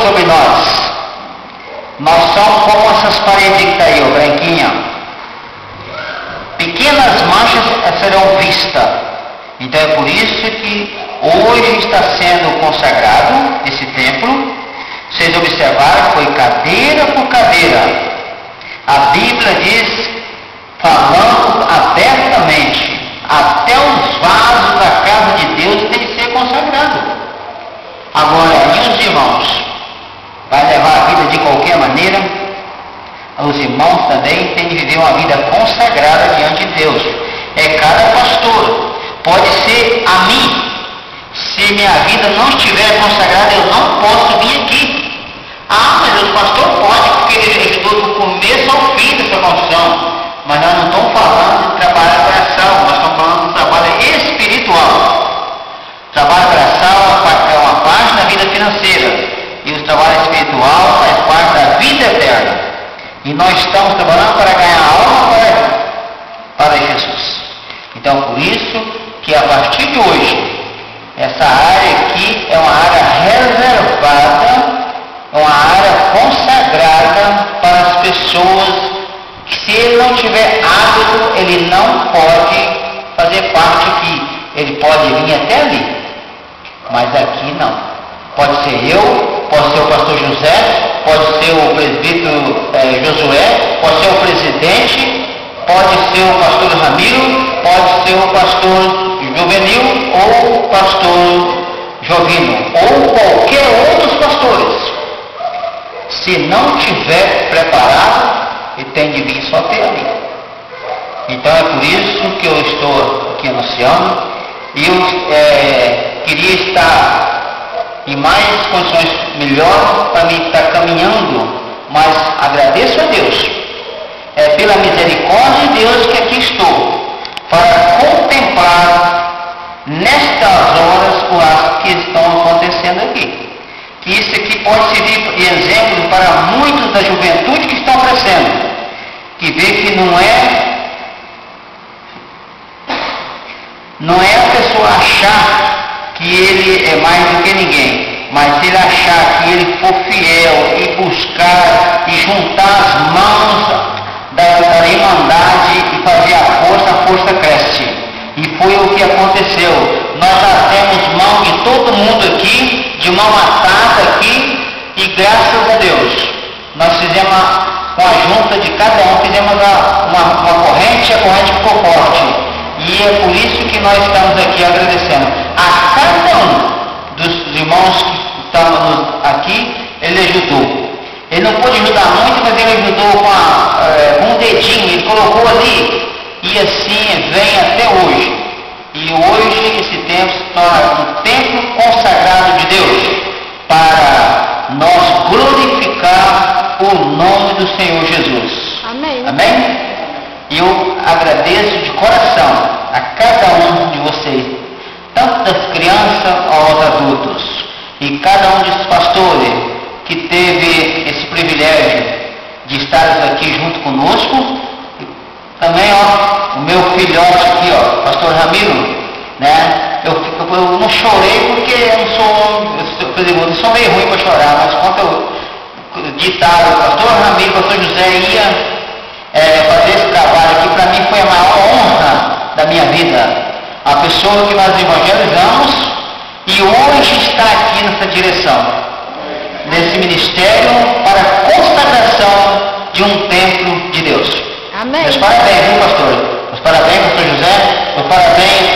sobre nós. Nós somos como essas paredes que está aí, ó, branquinha. Pequenas manchas serão vistas. Então é por isso que hoje está sendo consagrado esse templo. Vocês observaram, foi cadeira por cadeira. A Bíblia diz, falando abertamente, até os vasos da casa de Deus tem que ser consagrado. Agora, e os irmãos? Vai levar a vida de qualquer maneira? Os irmãos também têm de viver uma vida consagrada diante de Deus. É cada pastor. Pode ser a mim. Se minha vida não estiver consagrada, eu não posso vir aqui. Ah, mas o pastor pode, porque ele estudou do começo ao fim dessa função. Mas nós não estamos falando de trabalho braçal, nós estamos falando de trabalho espiritual. Trabalho braçal é uma parte da vida financeira. E o trabalho espiritual faz parte da vida eterna. E nós estamos trabalhando para ganhar alma para Jesus. Então, por isso que a partir de hoje, essa área aqui é uma área reservada, uma área consagrada para as pessoas que, se ele não tiver hábito, ele não pode fazer parte aqui. Ele pode vir até ali, mas aqui não. Pode ser eu, pode ser o pastor José, pode ser o presbítero Josué, pode ser o presidente, pode ser o pastor Ramiro, pode ser o pastor Juvenil ou o pastor Jovino, ou qualquer um dos pastores. Se não tiver preparado, ele tem de vir só até ali. Então é por isso que eu estou aqui anunciando, e eu queria estar em mais condições melhores para me estar caminhando, mas agradeço a Deus. É pela misericórdia de Deus que aqui estou, para contemplar nestas horas o ato que estão acontecendo aqui. Que isso aqui pode servir de exemplo para muitos da juventude que estão crescendo, que vê que não é a pessoa achar que ele é mais do que ninguém, mas se ele achar que ele for fiel e buscar e juntar as mãos da irmandade e fazer a força cresce. E foi o que aconteceu. Nós já temos mão de todo mundo aqui, de mão atada aqui, e graças a Deus, nós fizemos com a junta de cada um, fizemos uma corrente, e a corrente ficou forte. E é por isso que nós estamos aqui agradecendo a cada um dos irmãos que estavam aqui. Ele ajudou. Ele não pôde ajudar muito, mas ele ajudou com um dedinho, ele colocou ali, e assim vem até hoje. E hoje esse templo se torna um templo consagrado de Deus, para nós glorificar o nome do Senhor Jesus. Amém. Amém? E eu agradeço de coração a cada um de vocês, tanto das crianças aos adultos, e cada um dos pastores que teve esse privilégio de estar aqui junto conosco. Também, ó, o meu filhote aqui, ó, pastor Ramiro, né? Eu não chorei porque eu sou meio ruim para chorar, mas quando eu ditava, o pastor Ramiro, o pastor José ia fazer esse trabalho aqui, para mim foi a maior honra da minha vida. A pessoa que nós evangelizamos e hoje está aqui nessa direção, nesse ministério para a consagração de um templo de Deus. Amém. Meus parabéns, viu, pastor? Meus parabéns, pastor José. Meus parabéns,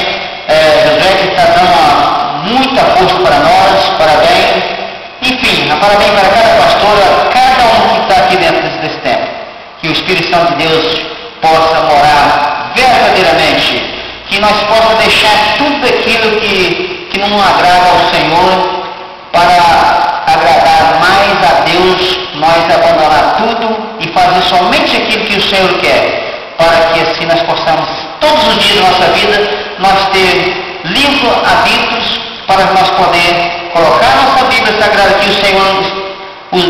José, que está dando muita força para nós. Parabéns. Enfim, parabéns para cada pastora, cada um que está aqui dentro desse templo. Que o Espírito Santo de Deus possa morar verdadeiramente, que nós possamos deixar tudo aquilo que não agrada ao Senhor, para agradar mais a Deus, nós abandonar tudo e fazer somente aquilo que o Senhor quer, para que assim nós possamos, todos os dias da nossa vida, nós ter livros habitos, para nós poder colocar nossa Bíblia Sagrada, que o Senhor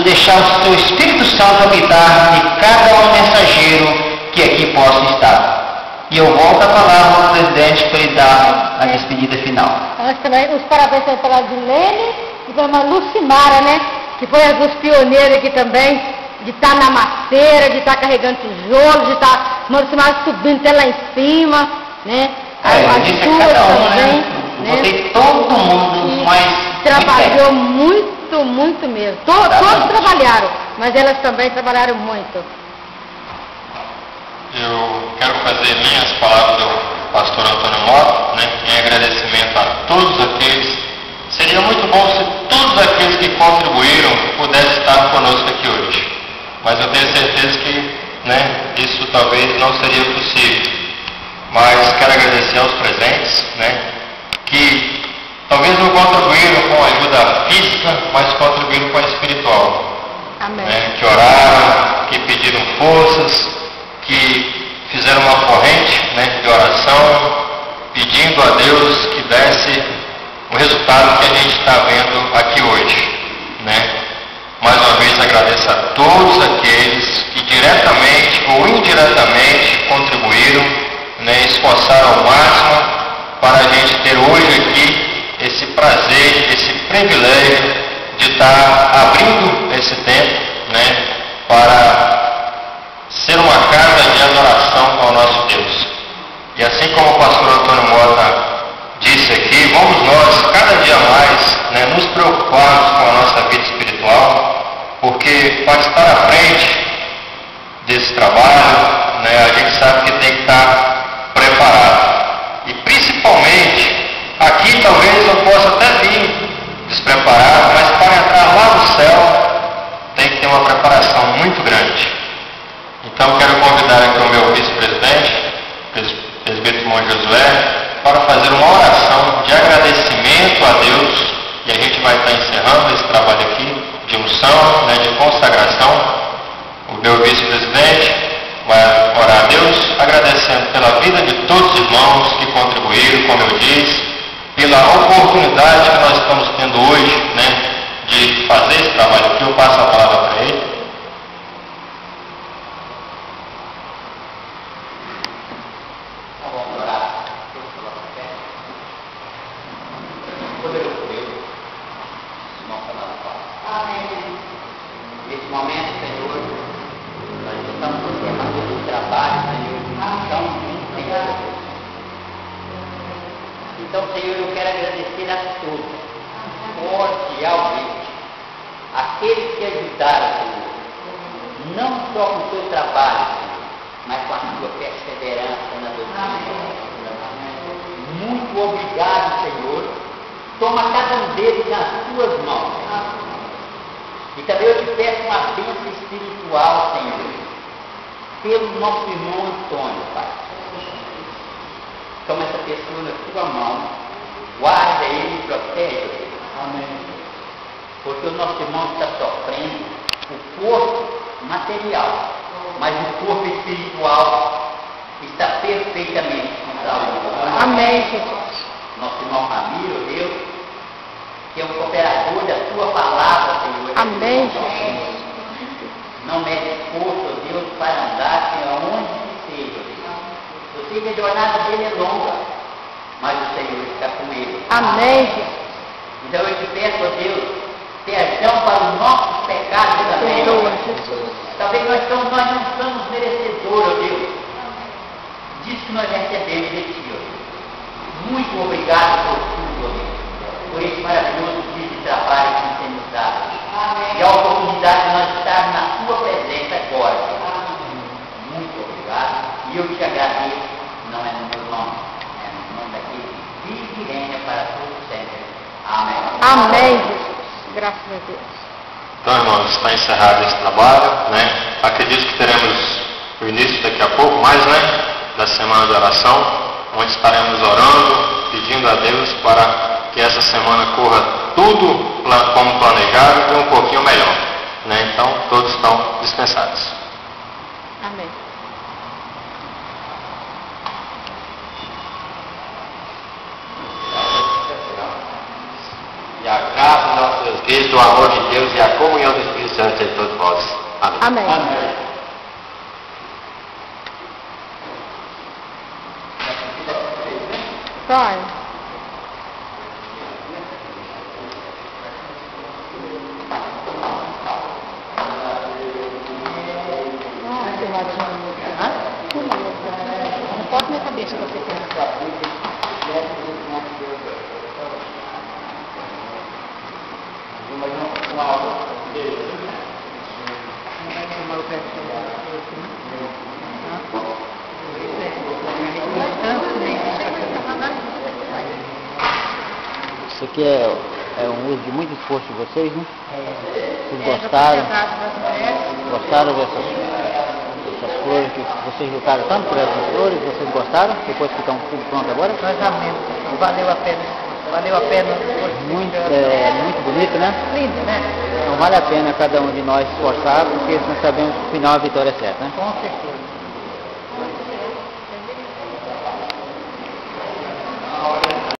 deixar o seu Espírito Santo habitar em cada um mensageiro que aqui possa estar. E eu volto a palavra ao presidente para ele dar a despedida final. Nós também, os parabéns pela Dilene e pela Lucimara, né? que foi as dos pioneiros aqui também, de estar na maceira, de estar carregando tijolo, de estar subindo até lá em cima, né? As suas também, né? Botei todo mundo, mas trabalhou muito, muito mesmo. Todos trabalharam, mas elas também trabalharam muito. Eu quero fazer minhas palavras do pastor Antônio Mota, né, em agradecimento a todos aqueles. Seria muito bom se todos aqueles que contribuíram pudessem estar conosco aqui hoje. Mas eu tenho certeza que, né, isso talvez não seria possível. Mas quero agradecer aos presentes, né, que talvez não contribuíram com a ajuda física, mas contribuíram com a espiritual. Amém. Né, que oraram, que pediram forças, que fizeram uma corrente, né, de oração, pedindo a Deus que desse o resultado que a gente está vendo aqui hoje. Né? Mais uma vez agradeço a todos aqueles que diretamente ou indiretamente contribuíram, né, esforçaram ao máximo para a gente ter hoje aqui esse prazer, esse privilégio de estar abrindo esse tempo, né, para ser uma casa de adoração ao nosso Deus. E assim como o pastor Antônio Mota disse aqui, vamos nós cada dia mais, né, nos preocuparmos com a nossa vida espiritual, porque para estar à frente desse trabalho, né, a gente sabe que tem que estar preparado. E principalmente, aqui talvez eu possa até vir despreparado, mas para entrar lá no céu tem que ter uma preparação muito grande. Então quero convidar aqui o meu vice-presidente, presbítero irmão Josué, para fazer uma oração de agradecimento a Deus, e a gente vai estar encerrando esse trabalho aqui de unção, né, de consagração. O meu vice-presidente vai orar a Deus, agradecendo pela vida de todos os irmãos que contribuíram, como eu disse, pela oportunidade que nós estamos tendo hoje, né, de fazer esse trabalho aqui. Eu passo a palavra para ele. Nesse momento, Senhor, nós estamos encerrando o trabalho, Senhor, tão juntos, Senhor. Então, Senhor, eu quero agradecer a todos, cordialmente, aqueles que ajudaram, Senhor, não só com o seu trabalho, Senhor, mas com a sua perseverança na doutrina. Muito obrigado, Senhor. Toma cada um deles nas tuas mãos, Senhor. E também eu te peço uma bênção espiritual, Senhor, pelo nosso irmão Antônio, Pai. Toma essa pessoa na tua mão, guarda ele e protege ele. Amém. Porque o nosso irmão está sofrendo o corpo material, mas o corpo espiritual está perfeitamente com saúde. Amém, Jesus. Nosso irmão Ramiro, Deus, que é um cooperador da tua palavra, Senhor. Amém, Jesus. Não mede esforço, Deus, para andar aonde que seja, Deus. Eu sei que a jornada dele é longa, mas o Senhor está com ele. Amém, Jesus. Então eu te peço, ó Deus, perdão para os nossos pecados também. Talvez nós não somos merecedores, ó Deus, disso que nós recebemos de ti, ó Deus. Muito obrigado por tudo, ó Deus, por esse maravilhoso dia de trabalho que nos tem nos dado. Amém. E a oportunidade de nós estarmos na tua presença agora. Amém. Muito obrigado. E eu te agradeço, não é no meu nome, é no nome daquele que vive e reina para todos sempre. Amém. Amém, Jesus. Graças a Deus. Então, irmãos, está encerrado esse trabalho, né? Acredito que teremos o início daqui a pouco, mais, né, da semana de oração, onde estaremos orando, pedindo a Deus para que essa semana corra tudo como planejado e um pouquinho melhor, né? Então, todos estão dispensados. Amém. E a graça do nosso Deus Cristo, o amor de Deus e a comunhão do Espírito Santo seja todos vós. Amém. Amém. Amém. Vai. Deixa eu pegar. Isso aqui é um uso de muito esforço de vocês, né? Vocês gostaram? Gostaram dessas flores que vocês lutaram tanto por essas flores? Vocês gostaram? Depois que estão tudo pronto agora? Nós amamos. Valeu a pena. Valeu a pena. Muito bonito, né? Lindo, né? Então vale a pena cada um de nós esforçar, porque nós sabemos que no final a vitória é certa, né? Com certeza.